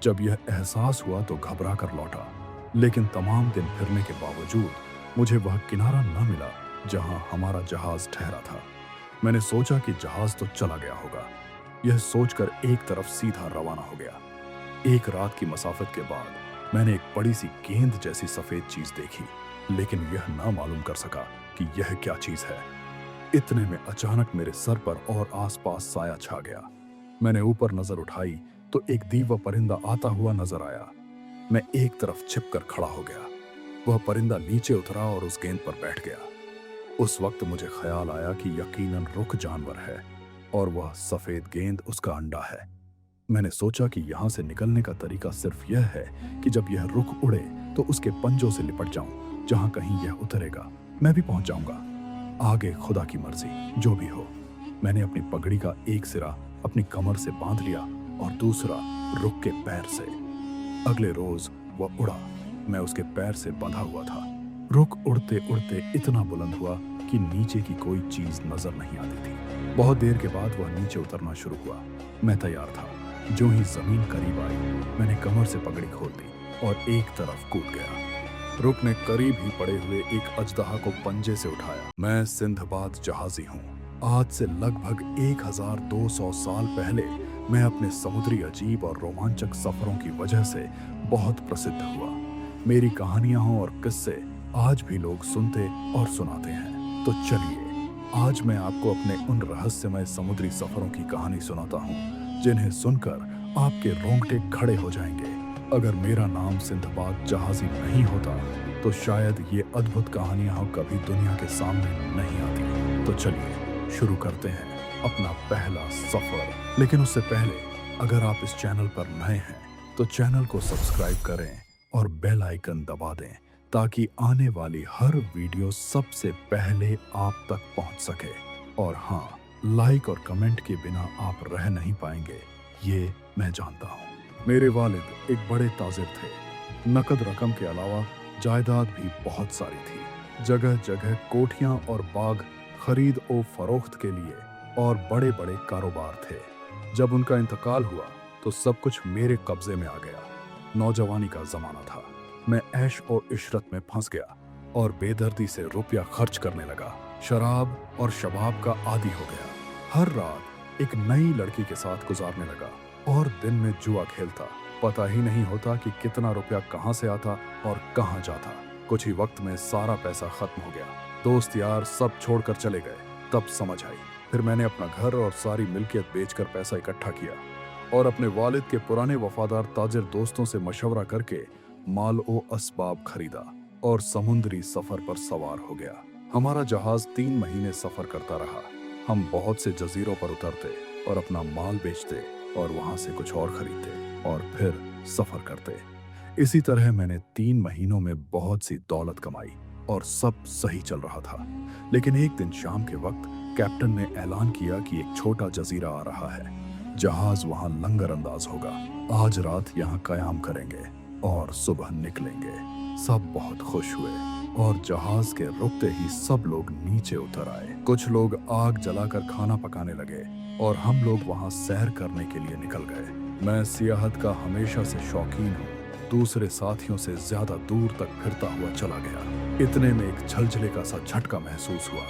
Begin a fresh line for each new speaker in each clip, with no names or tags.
जब यह एहसास हुआ तो घबरा कर लौटा, लेकिन तमाम दिन फिरने के बावजूद मुझे वह किनारा न मिला जहां हमारा जहाज ठहरा था। मैंने सोचा कि जहाज तो चला गया होगा। यह सोचकर एक तरफ सीधा रवाना हो गया। एक रात की मसाफत के बाद मैंने एक बड़ी सी गेंद जैसी सफेद चीज देखी, लेकिन यह ना मालूम कर सका कि यह क्या चीज है। इतने में अचानक मेरे सर पर और आसपास साया छा गया। मैंने ऊपर नजर उठाई तो एक दीवा परिंदा आता हुआ नजर आया। मैं एक तरफ छिपकर खड़ा हो गया। वह परिंदा नीचे उतरा और उस गेंद पर बैठ गया। उस वक्त मुझे ख्याल आया कि यकीनन रुख जानवर है और वह सफेद गेंद उसका अंडा है। मैंने सोचा कि यहां से निकलने का तरीका सिर्फ यह है कि जब यह रुख उड़े तो उसके पंजों से लिपट जाऊं। जहां कहीं यह उतरेगा मैं भी पहुंच जाऊंगा। आगे खुदा की मर्जी, जो भी हो। मैंने अपनी पगड़ी का एक सिरा अपनी कमर से बांध लिया और दूसरा रुख के पैर से। अगले रोज वह उड़ा। मैं उसके पैर से बंधा हुआ था। रुख उड़ते उड़ते इतना बुलंद हुआ कि नीचे की कोई चीज नजर नहीं आती थी। बहुत देर के बाद वह नीचे उतरना शुरू हुआ। मैं तैयार था। जो ही जमीन करीब आई, मैंने कमर से पगड़ी खोल दी और एक तरफ कूद गया। रुख ने करीब ही पड़े हुए एक अजदहा को पंजे से उठाया। मैं सिंधबाद जहाजी हूँ। आज से लगभग 1200 साल पहले मैं अपने समुद्री अजीब और रोमांचक सफरों की वजह से बहुत प्रसिद्ध हुआ। मेरी कहानियां और किस्से आज भी लोग सुनते और सुनाते हैं। तो चलिए, आज मैं आपको अपने उन रहस्यमय समुद्री सफरों की कहानी सुनाता हूँ जिन्हें सुनकर आपके रोंगटे खड़े हो जाएंगे। अगर मेरा नाम सिंधबाद जहाजी नहीं होता तो शायद ये अद्भुत कहानियां कभी दुनिया के सामने नहीं आती। तो चलिए शुरू करते हैं अपना पहला सफर। लेकिन उससे पहले, अगर आप इस चैनल पर नए हैं तो चैनल को सब्सक्राइब करें और बेल आइकन दबा दें ताकि आने वाली हर वीडियो सबसे पहले आप तक पहुंच सके। और हाँ, लाइक और कमेंट के बिना आप रह नहीं पाएंगे, ये मैं जानता हूँ। मेरे वालिद एक बड़े ताजिर थे। नकद रकम के अलावा जायदाद भी बहुत सारी थी। जगह जगह कोठियां और बाग खरीद और फरोख्त के लिए और बड़े बड़े कारोबार थे। जब उनका इंतकाल हुआ तो सब कुछ मेरे कब्जे में आ गया। नौजवानी का जमाना था। मैं ऐश और इशरत में फंस गया और बेदर्दी से रुपया खर्च करने लगा। शराब और शबाब का आदी हो गया। हर रात एक नई लड़की के साथ गुजारने लगा और दिन में जुआ खेलता। पता ही नहीं होता कि कितना रुपया कहां से आता और कहां जाता। कुछ ही वक्त में सारा पैसा खत्म हो गया। दोस्त यार सब छोड़कर चले गए। तब समझ आई। फिर मैंने अपना घर और सारी मिल्कियत बेचकर पैसा इकट्ठा किया और अपने वालिद के पुराने वफादार ताजिर दोस्तों से मशवरा करके माल ओ असबाब खरीदा और समुद्री सफर पर सवार हो गया। हमारा जहाज 3 महीने सफर करता रहा। हम बहुत से जजीरों पर उतरते और अपना माल बेचते और वहां से कुछ और खरीदते और फिर सफर करते। इसी तरह मैंने 3 महीनों में बहुत सी दौलत कमाई और सब सही चल रहा था। लेकिन एक दिन शाम के वक्त कैप्टन ने ऐलान किया कि एक छोटा जजीरा आ रहा है। जहाज वहां लंगर अंदाज होगा। आज रात यहाँ कयाम करेंगे और सुबह निकलेंगे। सब बहुत खुश हुए और जहाज के रुकते ही सब लोग नीचे उतर आए। कुछ लोग आग जलाकर खाना पकाने लगे और हम लोग वहां सैर करने के लिए निकल गए। मैं सियाहत का हमेशा से शौकीन हूँ। दूसरे साथियों से ज्यादा दूर तक फिरता हुआ चला गया। इतने में एक झलझले का सा झटका महसूस हुआ।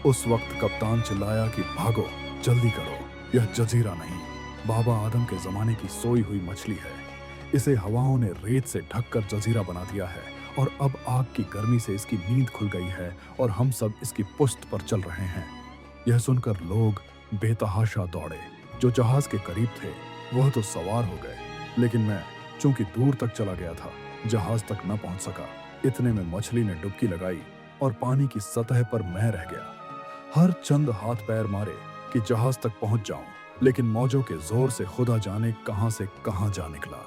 उस वक्त कप्तान चिल्लाया कि भागो, जल्दी करो, यह जजीरा नहीं, बाबा आदम के जमाने की सोई हुई मछली है। इसे हवाओं ने रेत से ढककर जजीरा बना दिया है और अब आग की गर्मी से इसकी नींद खुल गई है और हम सब इसकी पुश्त पर चल रहे हैं। यह सुनकर लोग बेतहाशा दौड़े। जो जहाज के करीब थे वह तो सवार हो गए, लेकिन मैं चूंकि दूर तक चला गया था, जहाज तक न पहुंच सका। इतने में मछली ने डुबकी लगाई और पानी की सतह पर मैं रह गया। हर चंद हाथ पैर मारे कि जहाज तक पहुंच जाऊं, लेकिन मौजों के जोर से खुदा जाने कहां से कहां जा निकला।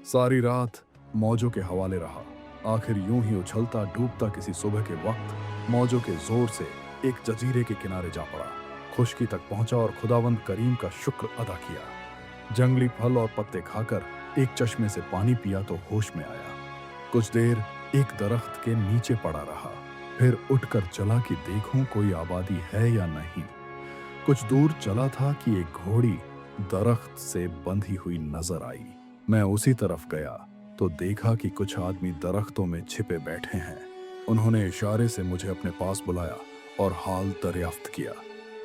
सारी रात मौजों के हवाले रहा। आखिर यूं ही उछलता डूबता किसी सुबह के वक्त मौजों के जोर से एक जजीरे के किनारे जा पड़ा। खुशकी तक पहुंचा और खुदावंद करीम का शुक्र अदा किया। जंगली फल और पत्ते खाकर एक चश्मे से पानी पिया तो होश में आया। कुछ देर एक दरख्त के नीचे पड़ा रहा, फिर उठकर चला कि देखूं कोई आबादी है या नहीं। कुछ दूर चला था कि एक घोड़ी दरख्त से बंधी हुई नजर आई। मैं उसी तरफ गया तो देखा कि कुछ आदमी दरख्तों में छिपे बैठे हैं। उन्होंने इशारे से मुझे अपने पास बुलाया और हाल दरियाफ्त किया।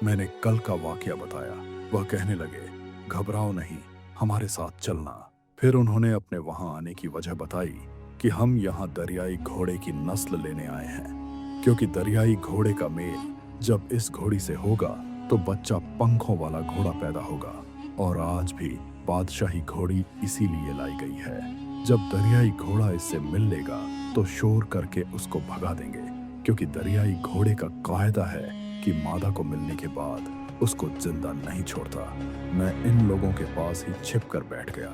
मैंने कल का वाकया बताया। वह कहने लगे, घबराओ नहीं, हमारे साथ चलना। फिर उन्होंने अपने वहां आने की वजह बताई कि हम यहाँ दरियाई घोड़े की नस्ल लेने आए हैं, क्योंकि दरियाई घोड़े का मेल जब इस घोड़ी से होगा तो बच्चा पंखों वाला घोड़ा पैदा होगा। और आज भी बादशाही घोड़ी इसीलिए लाई गई है। जब दरियाई घोड़ा इससे मिल लेगा तो शोर करके उसको भगा देंगे, क्योंकि दरियाई घोड़े का कायदा है कि मादा को मिलने के बाद उसको जिंदा नहीं छोड़ता। मैं इन लोगों के पास ही छिप कर बैठ गया।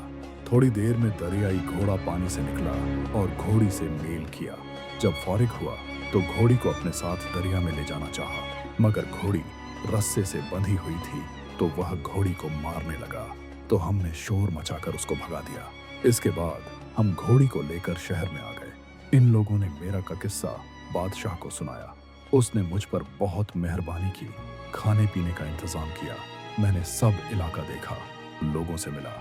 थोड़ी देर में दरियाई घोड़ा पानी से निकला और घोड़ी से मेल किया। जब फारिग हुआ तो घोड़ी को अपने साथ दरिया में ले जाना चाहा, मगर घोड़ी रस्से से बंधी हुई थी तो वह घोड़ी को मारने लगा। तो हमने शोर मचाकर उसको भगा दिया। इसके बाद हम घोड़ी को लेकर शहर में आ गए। इन लोगों ने मेरा का किस्सा बादशाह को सुनाया। उसने मुझ पर बहुत मेहरबानी की, खाने पीने का इंतजाम किया। मैंने सब इलाका देखा, लोगों से मिला,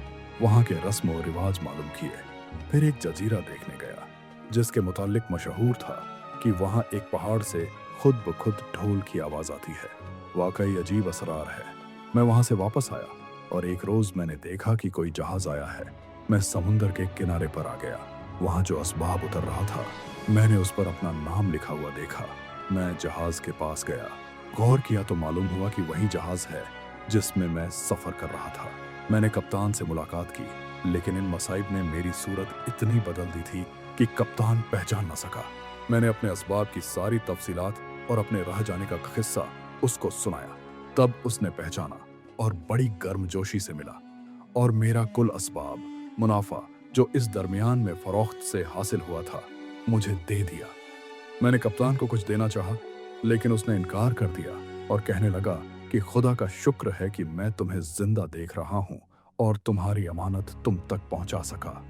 वहां के रस्म और रिवाज मालूम किए। फिर एक जजीरा देखने गया जिसके मुतालिक मशहूर था कि वहां एक पहाड़ से खुद ब खुद ढोल की आवाज आती है। वाकई अजीब असरार है। मैं वहां से वापस आया और एक रोज मैंने देखा कि कोई जहाज आया है। मैं समुंदर के किनारे पर आ गया। वहां जो असबाब उतर रहा था, मैंने उस पर अपना नाम लिखा हुआ देखा। मैं जहाज के पास गया, गौर किया तो मालूम हुआ कि वही जहाज है जिसमें मैं सफर कर रहा था। मैंने कप्तान से मुलाकात की, लेकिन इन मसाइब ने मेरी सूरत इतनी बदल दी थी कि कप्तान पहचान न सका। मैंने अपने असबाब की सारी तफसीलात और अपने रह जाने का किस्सा उसको सुनाया। तब उसने पहचाना और बड़ी गर्मजोशी से मिला और मेरा कुल असबाब, मुनाफा जो इस दरमियान में फरोख्त से हासिल हुआ था, मुझे दे दिया। मैंने कप्तान को कुछ देना चाहा, लेकिन उसने इनकार कर दिया और कहने लगा कि खुदा का शुक्र है कि मैं तुम्हें जिंदा देख रहा हूं और तुम्हारी अमानत तुम तक पहुंचा सका।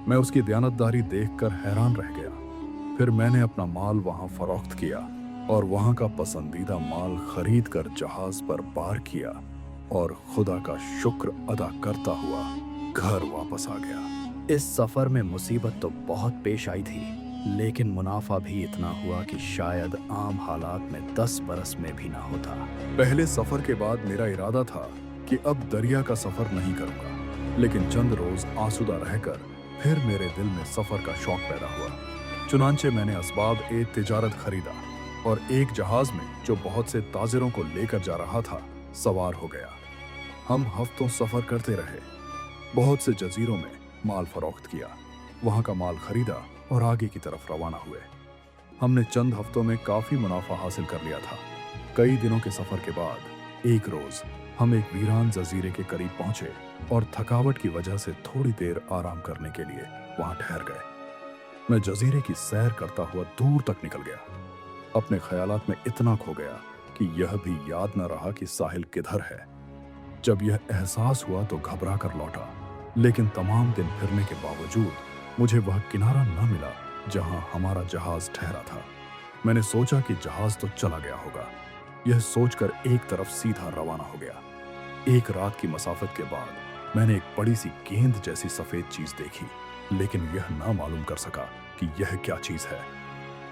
मैं उसकी दयानतदारी देखकर हैरान रह गया। फिर मैंने अपना माल वहां फरोख्त किया और वहां का पसंदीदा माल खरीद कर जहाज पर पार किया और खुदा का शुक्र अदा करता हुआ घर वापस आ गया। इस सफर में मुसीबत तो बहुत पेश आई थी, लेकिन मुनाफा भी इतना हुआ कि शायद आम हालात में 10 बरस में भी ना होता। पहले सफर के बाद मेरा इरादा था कि अब दरिया का सफर नहीं करूंगा, लेकिन चंद रोज आसूदा रहकर फिर मेरे दिल में सफर का शौक पैदा हुआ। चुनांचे मैंने असबाब ए तिजारत खरीदा और एक जहाज में जो बहुत से ताजिरों को लेकर जा रहा था सवार हो गया। हम हफ्तों सफर करते रहे, बहुत से जजीरों में माल फरोख्त किया, वहां का माल खरीदा और आगे की तरफ रवाना हुए। हमने चंद हफ्तों में काफी मुनाफा हासिल कर लिया था। कई दिनों के सफर के बाद एक रोज हम एक वीरान जजीरे के करीब पहुंचे और थकावट की वजह से थोड़ी देर आराम करने के लिए वहां ठहर गए। मैं जजीरे की सैर करता हुआ दूर तक निकल गया। अपने ख्यालात में इतना खो गया कि यह भी याद न रहा कि साहिल किधर है। जब यह एहसास हुआ तो घबरा कर लौटा, लेकिन तमाम दिन फिरने के बावजूद मुझे वह किनारा न मिला जहां हमारा जहाज ठहरा था। मैंने सोचा कि जहाज तो चला गया होगा। यह सोचकर एक तरफ सीधा रवाना हो गया। एक रात की मसाफत के बाद मैंने एक बड़ी सी गेंद जैसी सफेद चीज देखी, लेकिन यह ना मालूम कर सका कि यह क्या चीज है।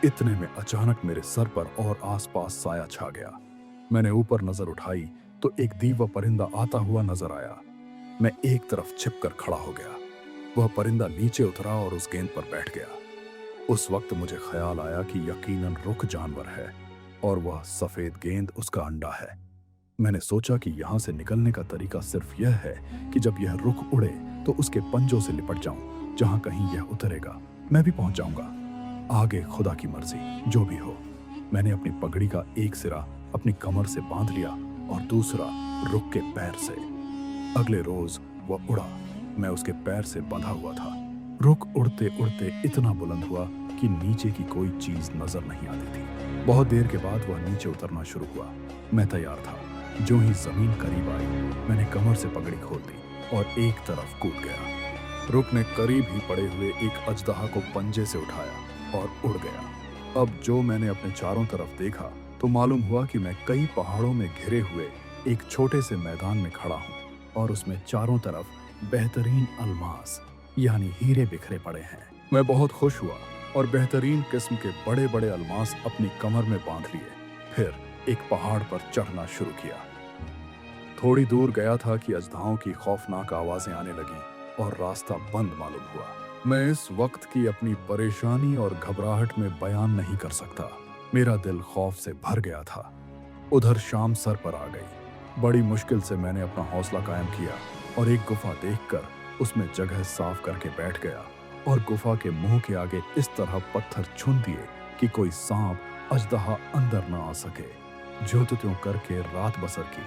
इतने में अचानक मेरे सर पर और आसपास साया छा गया। मैंने ऊपर नजर उठाई तो एक दीवा परिंदा आता हुआ नजर आया। मैं एक तरफ छिपकर खड़ा हो गया। वह परिंदा नीचे उतरा और उस गेंद पर बैठ गया। उस वक्त मुझे ख्याल आया कि यकीनन रुख जानवर है और वह सफेद गेंद उसका अंडा है। मैंने सोचा कि यहाँ से निकलने का तरीका सिर्फ यह है कि जब यह रुख उड़े तो उसके पंजों से लिपट जाऊं। जहां कहीं यह उतरेगा मैं भी पहुंच जाऊंगा। आगे खुदा की मर्जी, जो भी हो। मैंने अपनी पगड़ी का एक सिरा अपनी कमर से बांध लिया और दूसरा रुख के पैर से। अगले रोज वह उड़ा, मैं उसके पैर से बंधा हुआ था। रुख उड़ते उड़ते इतना बुलंद हुआ कि नीचे की कोई चीज नजर नहीं आती थी। बहुत देर के बाद वह नीचे उतरना शुरू हुआ। मैं तैयार था। जो ही जमीन करीब आई, मैंने कमर से पगड़ी खोल दी और एक तरफ कूद गया। रुख ने करीब ही पड़े हुए एक अजदहा को पंजे से उठाया और उड़ गया। अब जो मैंने अपने चारों तरफ देखा तो मालूम हुआ कि मैं कई पहाड़ों में घिरे हुए एक छोटे से मैदान में खड़ा हूँ और उसमें चारों तरफ बेहतरीन अलमास, यानी हीरे बिखरे पड़े हैं। मैं बहुत खुश हुआ और बेहतरीन किस्म के बड़े बड़े अलमास अपनी कमर में बांध लिए। फिर एक पहाड़ पर चढ़ना शुरू किया। थोड़ी दूर गया था कि अजदाहों की खौफनाक आवाजें आने लगीं और रास्ता बंद मालूम हुआ। मैं इस वक्त की अपनी परेशानी और घबराहट में बयान नहीं कर सकता। मेरा दिल खौफ से भर गया था। उधर शाम सर पर आ गई। बड़ी मुश्किल से मैंने अपना हौसला कायम किया और एक गुफा देखकर उसमें जगह साफ करके बैठ गया और गुफा के मुंह के आगे इस तरह पत्थर चुन दिए कि कोई सांप अजदहा अंदर न आ सके। ज्यों-त्यों करके रात बसर की।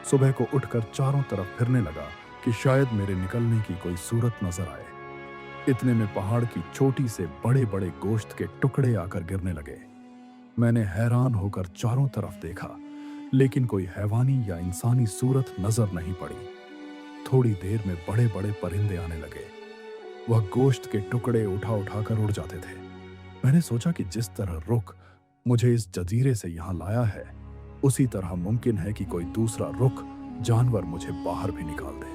सुबह को उठकर चारों तरफ फिरने लगा कि शायद मेरे निकलने की कोई सूरत नजर आए। इतने में पहाड़ की चोटी से बड़े बड़े गोश्त के टुकड़े आकर गिरने लगे। मैंने हैरान होकर चारों तरफ देखा, लेकिन कोई हैवानी या इंसानी सूरत नजर नहीं पड़ी। थोड़ी देर में बड़े बड़े परिंदे आने लगे। वह गोश्त के टुकड़े उठा उठाकर उड़ जाते थे। मैंने सोचा कि जिस तरह रुख मुझे इस जजीरे से यहाँ लाया है, उसी तरह मुमकिन है कि कोई दूसरा रुख जानवर मुझे बाहर भी निकाल दे।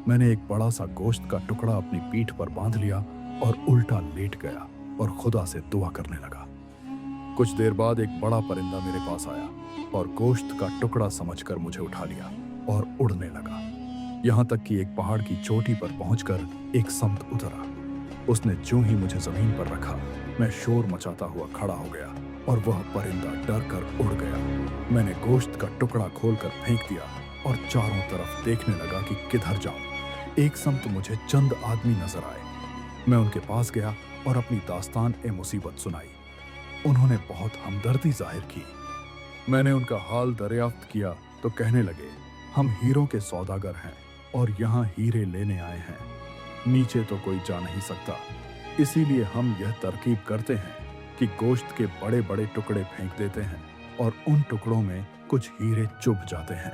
मैंने एक बड़ा सा गोश्त का टुकड़ा अपनी पीठ पर बांध लिया और उल्टा लेट गया और खुदा से दुआ करने लगा। कुछ देर बाद एक बड़ा परिंदा मेरे पास आया और गोश्त का टुकड़ा समझकर मुझे उठा लिया और उड़ने लगा। यहाँ तक कि एक पहाड़ की चोटी पर पहुंचकर एक संत उतरा। उसने ज्यों ही मुझे जमीन पर रखा, मैं शोर मचाता हुआ खड़ा हो गया और वह परिंदा डर कर उड़ गया। मैंने गोश्त का टुकड़ा खोलकर फेंक दिया और चारों तरफ देखने लगा कि किधर जाऊं। एक संत मुझे चंद आदमी नजर आए। मैं उनके पास गया और अपनी दास्तान ए मुसीबत सुनाई। उन्होंने बहुत हमदर्दी जाहिर की। मैंने उनका हाल दरियाफ्त किया तो कहने लगे, हम हीरों के सौदागर हैं और यहाँ हीरे लेने आए हैं। नीचे तो कोई जा नहीं सकता, इसीलिए हम यह तरकीब करते हैं कि गोश्त के बड़े बड़े टुकड़े फेंक देते हैं और उन टुकड़ों में कुछ हीरे चुभ जाते हैं।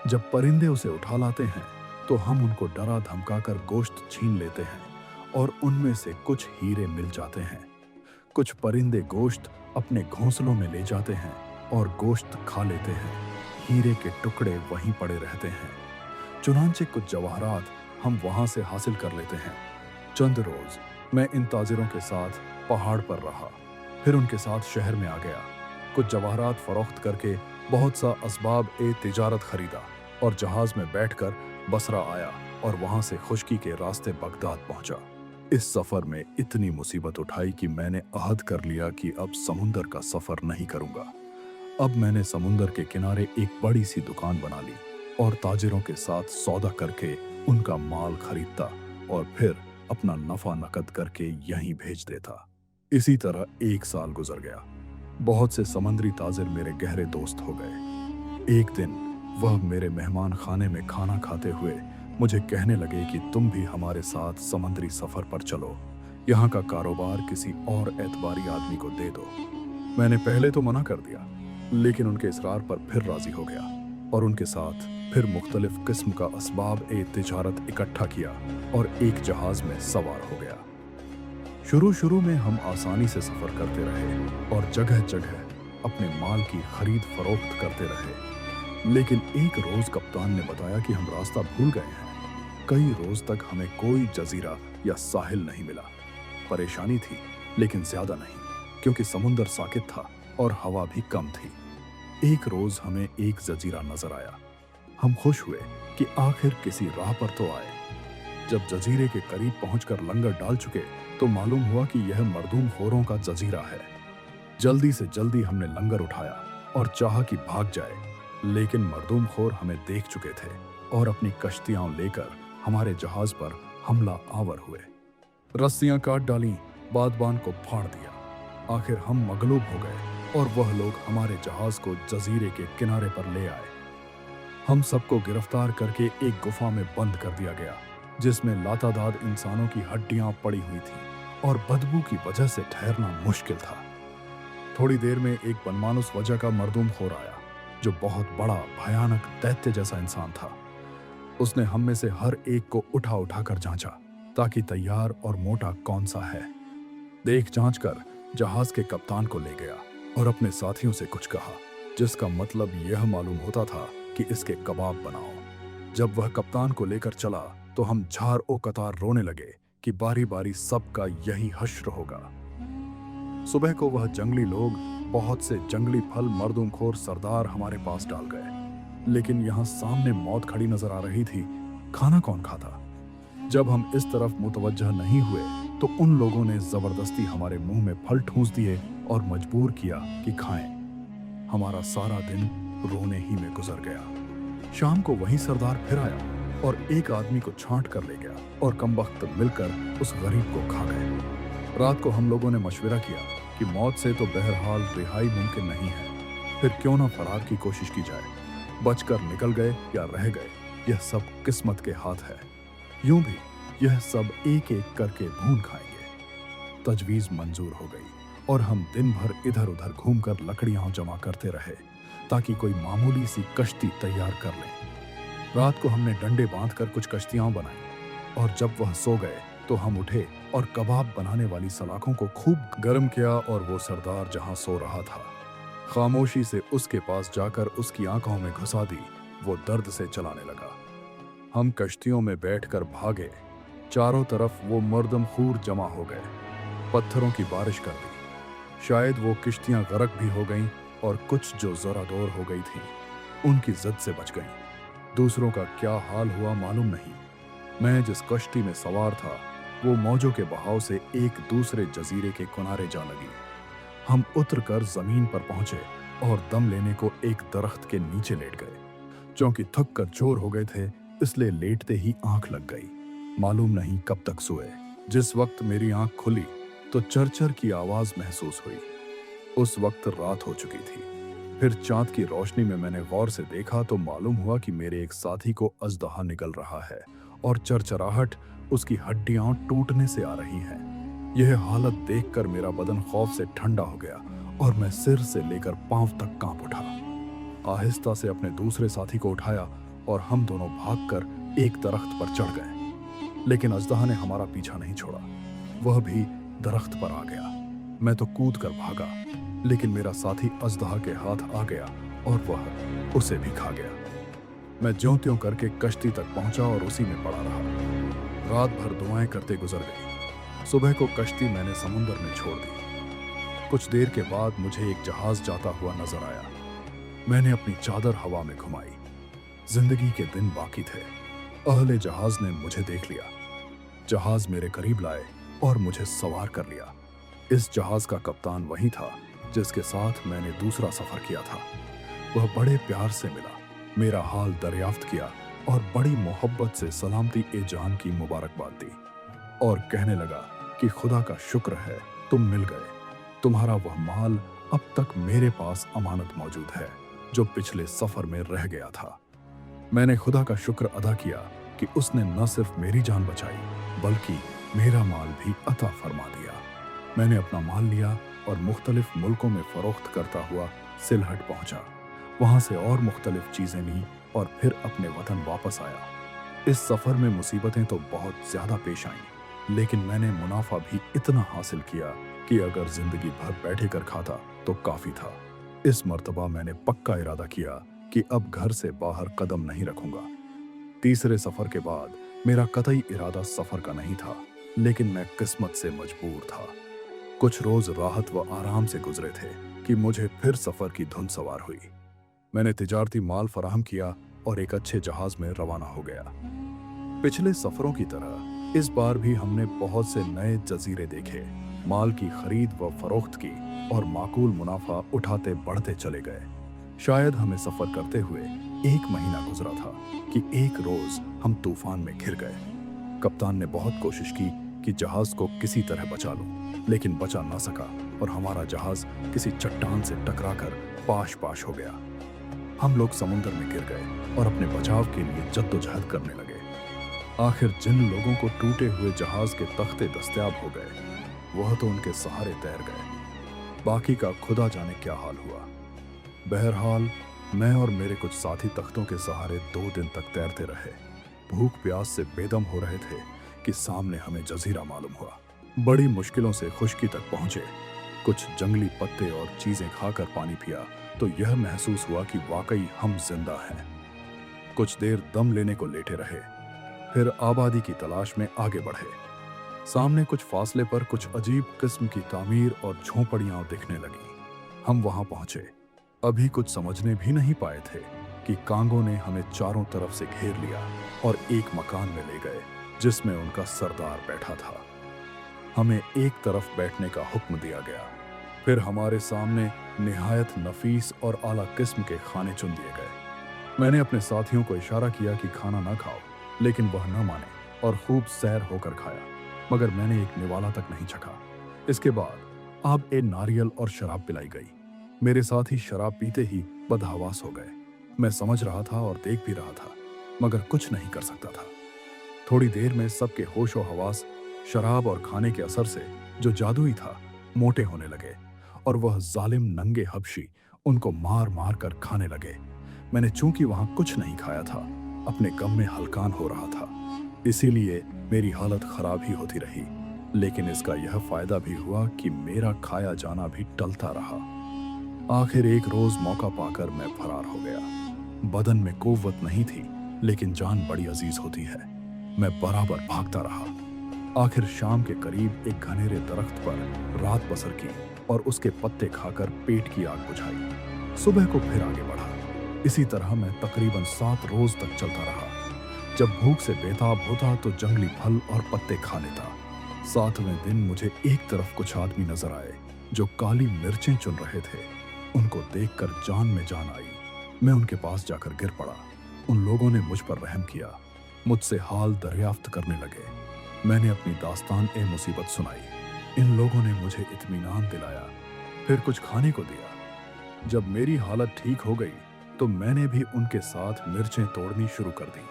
जब परिंदे उसे उठा लाते हैं तो हम उनको डरा धमकाकर गोश्त छीन लेते हैं और उनमें से कुछ हीरे मिल जाते हैं। कुछ परिंदे गोश्त अपने घोंसलों में ले जाते हैं और गोश्त खा लेते हैं। हीरे के टुकड़े वहीं पड़े रहते हैं। चुनांचे कुछ जवाहरात हम वहां से हासिल कर लेते हैं। चंद रोज मैं इन ताजिरों के साथ पहाड़ पर रहा, फिर उनके साथ शहर में आ गया। कुछ जवाहरात फरोख्त करके बहुत सा असबाब ए तिजारत खरीदा और जहाज में बैठकर बसरा आया और वहां से खुश्की के रास्ते बगदाद पहुंचा। इस सफर में इतनी मुसीबत उठाई कि मैंने अहद कर लिया कि अब समुंदर का सफर नहीं करूंगा। अब मैंने समुंदर के किनारे एक बड़ी सी दुकान बना ली और ताजिरों के साथ सौदा करके उनका माल खरीदता और फिर अपना नफा नकद करके यहीं भेज देता। इसी तरह एक साल गुजर गया। बहुत से समंदरी ताजिर मेरे गहरे दोस्त हो गए। एक दिन वह मेरे मेहमान खाने में खाना खाते हुए मुझे कहने लगे कि तुम भी हमारे साथ समंदरी सफर पर चलो, यहाँ का कारोबार किसी और एतबारी आदमी को दे दो। मैंने पहले तो मना कर दिया, लेकिन उनके इसरार पर फिर राजी हो गया और उनके साथ फिर मुख्तलिफ किस्म का असबाब ए तिजारत इकट्ठा किया और एक जहाज में सवार हो गया। शुरू में हम आसानी से सफर करते रहे और जगह जगह अपने माल की खरीद फरोख्त करते रहे, लेकिन एक रोज कप्तान ने बताया कि हम रास्ता भूल गए हैं। कई रोज तक हमें कोई जजीरा या साहिल नहीं मिला। परेशानी थी, लेकिन ज्यादा नहीं, क्योंकि समुंदर साकित था और हवा भी कम थी। एक रोज हमें एक जजीरा नजर आया। हम खुश हुए कि आखिर किसी राह पर तो आए। जब जजीरे के करीब पहुंचकर लंगर डाल चुके तो मालूम हुआ कि यह मर्दूम खोरों का जजीरा है। जल्दी से जल्दी हमने लंगर उठाया और चाहा कि भाग जाए, लेकिन मर्दूम खोर हमें देख चुके थे और अपनी कश्तियां लेकर हमारे जहाज पर हमला आवर हुए। रस्सियां काट डाली, बादबान को फाड़ दिया। आखिर हम मगलूब हो गए और वह लोग हमारे जहाज को जजीरे के किनारे पर ले आए। हम सबको गिरफ्तार करके एक गुफा में बंद कर दिया गया, जिसमें लातादाद इंसानों की हड्डियां पड़ी हुई थीं और बदबू की वजह से ठहरना मुश्किल था। थोड़ी देर में एक बनमानुस वजह का मर्दूम खोर आया, जो बहुत बड़ा भयानक दैत्य जैसा इंसान था। उसने हम में से हर एक को उठा उठा कर जांचा, ताकि तैयार और मोटा कौन सा है। देख जांच कर जहाज के कप्तान को ले गया और अपने साथियों से कुछ कहा, जिसका मतलब यह मालूम होता था कि इसके कबाब बनाओ। जब वह कप्तान को लेकर चला तो हम झार ओ कतार रोने लगे कि बारी बारी सबका यही हश्र होगा। सुबह को वह जंगली लोग, बहुत से जंगली फल मर्दूमखोर सरदार हमारे पास डाल गए, लेकिन यहाँ सामने मौत खड़ी नजर आ रही थी। खाना कौन खाता? जब हम इस तरफ मुतवज्जह नहीं हुए तो उन लोगों ने जबरदस्ती हमारे मुंह में फल ठूंस दिए और मजबूर किया कि खाएं। हमारा सारा दिन रोने ही में गुजर गया। शाम को वही सरदार फिर आया और एक आदमी को छांट कर ले गया और कमबख्त मिलकर उस गरीब को खा गए। रात को हम लोगों ने मशवरा किया कि मौत से तो बहरहाल रिहाई मुमकिन नहीं है, फिर क्यों ना फरार की कोशिश की जाए। बचकर निकल गए या रह गए, यह सब किस्मत के हाथ है। यूं भी यह सब एक एक करके भून खाएंगे। तजवीज मंजूर हो गई और हम दिन भर इधर उधर घूमकर लकड़ियां जमा करते रहे ताकि कोई मामूली सी कश्ती तैयार कर लें। रात को हमने डंडे बांधकर कुछ कश्तियां बनाई और जब वह सो गए तो हम उठे और कबाब बनाने वाली सलाखों को खूब गर्म किया और वो सरदार जहां सो रहा था, खामोशी से उसके पास जाकर उसकी आंखों में घुसा दी। वो दर्द से चलाने लगा। हम कश्तियों में बैठकर भागे। चारों तरफ वो मर्दमखोर जमा हो गए, पत्थरों की बारिश कर दी। शायद वो किश्तियां गरक भी हो गईं और कुछ जो जरा दूर हो गई थी उनकी जद से बच गईं। दूसरों का क्या हाल हुआ मालूम नहीं। मैं जिस कश्ती में सवार था वो मौजों के बहाव से एक दूसरे जजीरे के किनारे जा लगी। हम उतरकर जमीन पर पहुंचे और दम लेने को एक दरख्त के नीचे लेट गए। चूंकि थक कर चोर हो गए थे इसलिए लेटते ही आंख लग गई। मालूम नहीं कब तक सोए। जिस वक्त मेरी आंख खुली तो चरचर की आवाज महसूस हुई। उस वक्त रात हो चुकी थी। फिर चांद की रोशनी में मैंने गौर से देखा तो मालूम हुआ कि मेरे एक साथी को अजदहा निकल रहा है और चरचराहट उसकी हड्डियां टूटने से आ रही हैं। यह हालत देखकर मेरा बदन खौफ से ठंडा हो गया और मैं सिर से लेकर पांव तक कांप उठा। आहिस्ता से अपने दूसरे साथी को उठाया और हम दोनों भागकर एक दरख्त पर चढ़ गए। लेकिन अजदहा ने हमारा पीछा नहीं छोड़ा। वह भी दरख्त पर आ गया। मैं तो कूद कर भागा, लेकिन मेरा साथी अजदहा के हाथ आ गया और वह उसे भी खा गया। मैं ज्यों-त्यों करके कश्ती तक पहुंचा और उसी में पड़ा रहा। रात भर दुआएं करते गुजर गई। सुबह को कश्ती मैंने समुंदर में छोड़ दी। कुछ देर के बाद मुझे एक जहाज जाता हुआ नजर आया। मैंने अपनी चादर हवा में घुमाई। जिंदगी के दिन बाकी थे। अहले जहाज ने मुझे देख लिया। जहाज मेरे करीब लाए और मुझे सवार कर लिया। इस जहाज का कप्तान वही था जिसके साथ मैंने दूसरा सफर किया था। वह बड़े प्यार से मिला, मेरा हाल दरियाफ्त किया और बड़ी मोहब्बत से सलामती ए जान की मुबारकबाद दी और कहने लगा कि खुदा का शुक्र है तुम मिल गए। तुम्हारा वह माल अब तक मेरे पास अमानत मौजूद है जो पिछले सफर में रह गया था। मैंने खुदा का शुक्र अदा किया कि उसने न सिर्फ मेरी जान बचाई बल्कि मेरा माल भी अता फरमा दिया। मैंने अपना माल लिया और मुख्तलिफ मुल्कों में फरोख्त करता हुआ सिलहट पहुंचा। वहां से और मुख्तलिफ चीजें ली और फिर अपने वतन वापस आया। इस सफर में मुसीबतें तो बहुत ज्यादा पेश आईं, लेकिन मैंने मुनाफा भी इतना हासिल किया कि अगर जिंदगी भर बैठे कर खाता तो काफी था। इस मर्तबा मैंने पक्का इरादा किया कि अब घर से बाहर कदम नहीं रखूंगा। तीसरे सफर के बाद मेरा कतई इरादा सफर का नहीं था, लेकिन मैं किस्मत से मजबूर था। कुछ रोज राहत व आराम से गुजरे थे कि मुझे फिर सफर की धुन सवार हुई। मैंने तिजारती माल फराहम किया और एक अच्छे जहाज में रवाना हो गया। पिछले सफरों की तरह इस बार भी हमने बहुत से नए जजीरे देखे, माल की खरीद व फरोख्त की और माकूल मुनाफा उठाते बढ़ते चले गए। शायद हमें सफर करते हुए 1 महीना गुजरा था कि एक रोज हम तूफान में घिर गए। कप्तान ने बहुत कोशिश की कि जहाज को किसी तरह बचा लूं, लेकिन बचा ना सका और हमारा जहाज किसी चट्टान से टकराकर पाश पाश हो गया। हम लोग समुद्र में गिर गए और अपने बचाव के लिए जद्दोजहद करने लगे। आखिर जिन लोगों को टूटे हुए जहाज के तख्ते दस्तयाब हो गए वह तो उनके सहारे तैर गए। बाकी का खुदा जाने क्या हाल हुआ। बहरहाल मैं और मेरे कुछ साथी तख्तों के सहारे 2 दिन तक तैरते रहे। भूख प्यास से बेदम हो रहे थे कि सामने हमें जजीरा मालूम हुआ। बड़ी मुश्किलों से खुश्की तक पहुंचे। कुछ जंगली पत्ते और चीजें खाकर पानी पिया तो यह महसूस हुआ कि वाकई हम जिंदा हैं। कुछ देर दम लेने को लेटे रहे, फिर आबादी की तलाश में आगे बढ़े। सामने कुछ फासले पर कुछ अजीब किस्म की तामीर और झोंपड़ियां दिखने लगी। हम वहां पहुंचे। अभी कुछ समझने भी नहीं पाए थे कि कांगों ने हमें चारों तरफ से घेर लिया और एक मकान में ले गए जिसमें उनका सरदार बैठा था। हमें एक तरफ बैठने का हुक्म दिया गया। फिर हमारे सामने निहायत नफीस और आला किस्म के खाने चुन दिए गए। मैंने अपने साथियों को इशारा किया कि खाना ना खाओ, लेकिन वह न माने और खूब सैर होकर खाया, मगर मैंने एक निवाला तक नहीं चखा। इसके बाद आब ए नारियल और शराब पिलाई गई। मेरे साथी शराब पीते ही बदहवास हो गए। मैं समझ रहा था और देख भी रहा था, मगर कुछ नहीं कर सकता था। थोड़ी देर में सबके होश और हवास शराब और खाने के असर से जो जादुई था मोटे होने लगे और वह जालिम नंगे हबशी उनको मार मार कर खाने लगे। मैंने चूंकि वहां कुछ नहीं खाया था, अपने गम में हलकान हो रहा था, इसीलिए मेरी हालत खराब ही होती रही। लेकिन इसका यह फायदा भी हुआ कि मेरा खाया जाना भी टलता रहा। आखिर एक रोज मौका पाकर मैं फरार हो गया। बदन में कुव्वत नहीं थी, लेकिन जान बड़ी अजीज होती है। मैं बराबर भागता रहा। आखिर शाम के करीब एक घनेरे दरख्त पर रात बसर की और उसके पत्ते खाकर पेट की आग बुझाई। सुबह को फिर आगे बढ़ा। इसी तरह मैं तकरीबन 7 रोज तक चलता रहा। जब भूख से बेताब होता तो जंगली फल और पत्ते खा लेता। 7वें दिन मुझे एक तरफ कुछ आदमी नजर आए जो काली मिर्चें चुन रहे थे। उनको देखकर जान में जान आई। मैं उनके पास जाकर गिर पड़ा। उन लोगों ने मुझ पर रहम किया, मुझसे हाल दरियाफ्त करने लगे। मैंने अपनी दास्तान ए मुसीबत सुनाई। इन लोगों ने मुझे इत्मीनान दिलाया, फिर कुछ खाने को दिया। जब मेरी हालत ठीक हो गई तो मैंने भी उनके साथ मिर्चें तोड़नी शुरू कर दी।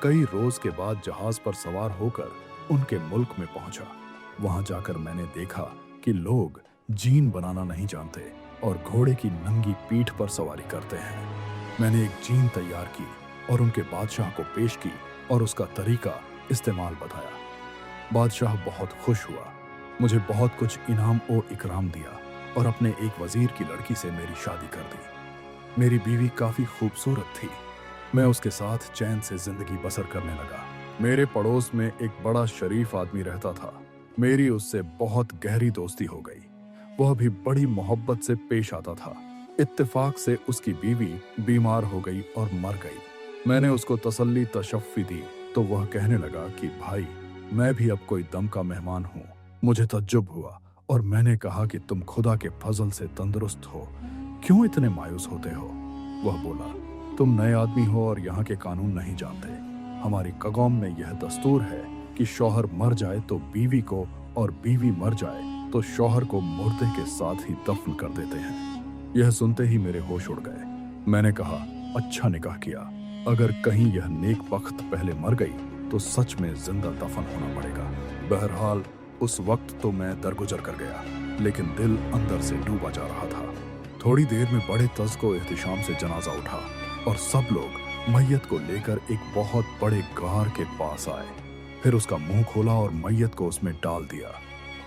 कई रोज के बाद जहाज पर सवार होकर उनके मुल्क में पहुंचा। वहां जाकर मैंने देखा कि लोग जीन बनाना नहीं जानते और घोड़े की नंगी पीठ पर सवारी करते हैं। मैंने एक जीन तैयार की और उनके बादशाह को पेश की और उसका तरीका इस्तेमाल बताया। बादशाह बहुत खुश हुआ, मुझे बहुत कुछ इनाम ओ इकराम दिया और अपने एक वजीर की लड़की से मेरी शादी कर दी। मेरी बीवी काफी खूबसूरत थी। मैं उसके साथ चैन से जिंदगी बसर करने लगा। मेरे पड़ोस में एक बड़ा शरीफ आदमी रहता था। मेरी उससे बहुत गहरी दोस्ती हो गई। वह भी बड़ी मोहब्बत से पेश आता था। इत्तेफाक से उसकी बीवी बीमार हो गई और मर गई। मैंने उसको तसल्ली तशफ़ी दी तो वह कहने लगा कि भाई, मैं भी अब कोई दम का मेहमान हूँ। मुझे तज्जुब हुआ और मैंने कहा कि तुम खुदा के फजल से तंदुरुस्त हो, क्यों इतने मायूस होते हो? वह बोला, तुम नए आदमी हो और यहाँ के कानून नहीं जानते। हमारी कौम में यह दस्तूर है कि शौहर मर जाए तो बीवी को और बीवी मर जाए तो शौहर को मुर्दे के साथ ही दफन कर देते हैं। यह सुनते ही मेरे होश उड़ गए। मैंने कहा, अच्छा निकाह किया। अगर कहीं यह नेक बख्त पहले मर गई तो सच में जिंदा दफन होना पड़ेगा। बहरहाल उस वक्त तो मैं दरगुजर कर गया, लेकिन दिल अंदर से डूबा जा रहा था। थोड़ी देर में बड़े तज को एहतिशाम से जनाजा उठा और सब लोग मैयत को लेकर एक बहुत बड़े गार के पास आए। फिर उसका मुंह खोला और मैयत को उसमें डाल दिया।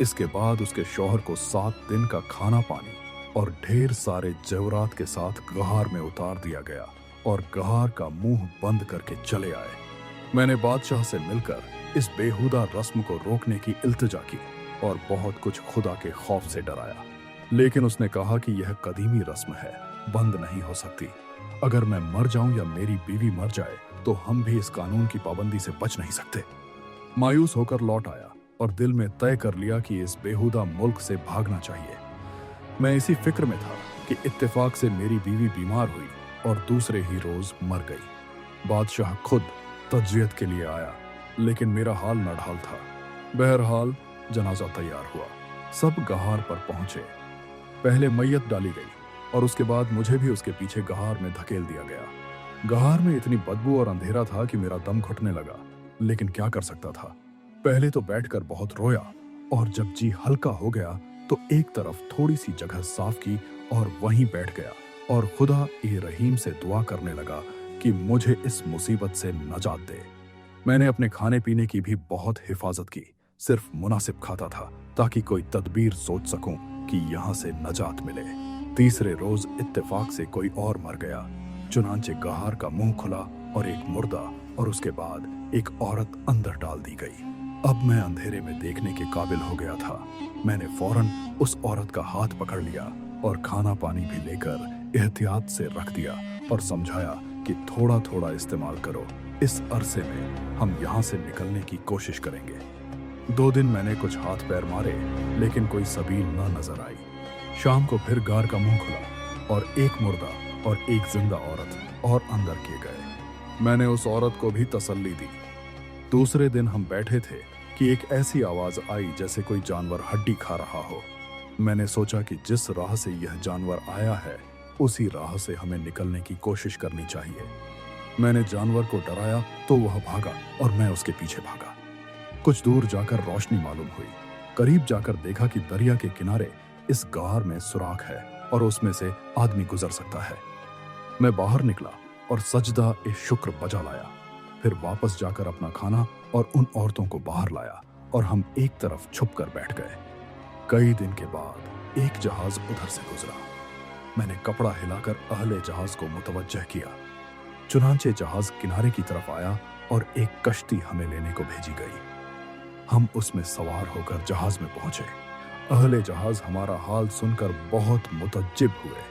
इसके बाद उसके शौहर को 7 दिन का खाना पानी और ढेर सारे जेवरात के साथ गहार में उतार दिया गया और गहार का मुंह बंद करके चले आए। मैंने बादशाह से मिलकर इस बेहुदा रस्म को रोकने की इल्तिजा की और बहुत कुछ खुदा के खौफ से डराया, लेकिन उसने कहा कि यह कदीमी रस्म है, बंद नहीं हो सकती। अगर मैं मर जाऊं या मेरी बीवी मर जाए तो हम भी इस कानून की पाबंदी से बच नहीं सकते। मायूस होकर लौट आया और दिल में तय कर लिया कि इस बेहुदा मुल्क से भागना चाहिए। मैं इसी फिक्र में था कि इत्तेफाक से मेरी बीवी बीमार हुई और दूसरे ही रोज मर गई। बादशाह खुद तज्जियत के लिए आया, लेकिन मेरा हाल नढाल था। बहरहाल जनाजा तैयार हुआ। सब गहार पर पहुंचे। पहले मैयत डाली गई और उसके बाद मुझे भी उसके पीछे गहार में धकेल दिया गया। गहार में इतनी बदबू और अंधेरा था कि मेरा दम घुटने लगा, लेकिन क्या कर सकता था। पहले तो बैठकर बहुत रोया और जब जी हल्का हो गया तो एक तरफ थोड़ी सी जगह साफ की और वहीं बैठ गया और खुदा ए रहीम से दुआ करने लगा कि मुझे इस मुसीबत से नजात दे। मैंने अपने खाने पीने की भी बहुत हिफाजत की, सिर्फ मुनासिब खाता था ताकि कोई तदबीर सोच सकूं कि यहाँ से नजात मिले। तीसरे रोज इत्तेफाक से कोई और मर गया। चुनांचे गहार का मुंह खुला और एक मुर्दा और उसके बाद एक औरत अंदर डाल दी गई। अब मैं अंधेरे में देखने के काबिल हो गया था। मैंने फौरन उस औरत का हाथ पकड़ लिया और खाना पानी भी लेकर एहतियात से रख दिया और समझाया कि थोड़ा थोड़ा इस्तेमाल करो। इस अरसे में हम यहाँ से निकलने की कोशिश करेंगे। 2 दिन मैंने कुछ हाथ पैर मारे, लेकिन कोई सबील न नजर आई। शाम को फिर गार का मुंह खुला और एक मुर्दा और एक जिंदा औरत और अंदर किए गए। मैंने उस औरत को भी तसल्ली दी। दूसरे दिन हम बैठे थे कि एक ऐसी आवाज आई जैसे कोई जानवर हड्डी खा रहा हो। मैंने सोचा कि जिस राह से यह जानवर आया है उसी राह से हमें निकलने की कोशिश करनी चाहिए। मैंने जानवर को डराया तो वह भागा और मैं उसके पीछे भागा। कुछ दूर जाकर रोशनी मालूम हुई। करीब जाकर देखा कि दरिया के किनारे इस गार में सुराख है और उसमें से आदमी गुजर सकता है। मैं बाहर निकला और सजदा ए शुक्र बजा लाया। फिर वापस जाकर अपना खाना और उन औरतों को बाहर लाया और हम एक तरफ छुप कर बैठ गए। कई दिन के बाद एक जहाज उधर से गुजरा। मैंने कपड़ा हिलाकर अहले जहाज को मुतवज्जह किया। चुनांचे जहाज किनारे की तरफ आया और एक कश्ती हमें लेने को भेजी गई। हम उसमें सवार होकर जहाज में पहुंचे। अहले जहाज हमारा हाल सुनकर बहुत मुतज्जिब हुए।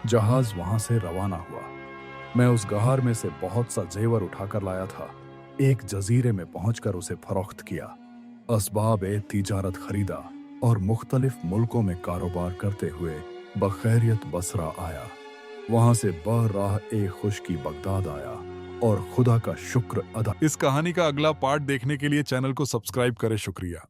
जहाज वहां से रवाना हुआ। मैं उस गहार में से बहुत सा जेवर उठाकर लाया था। एक जजीरे में पहुंचकर उसे फरोख्त किया। असबाब ए तिजारत खरीदा और मुख्तलिफ मुल्कों में कारोबार करते हुए बखैरियत बसरा आया। वहां से बराह ए खुशकी बगदाद आया और खुदा का शुक्र अदा।
इस कहानी का अगला पार्ट देखने के लिए चैनल को सब्सक्राइब करें। शुक्रिया।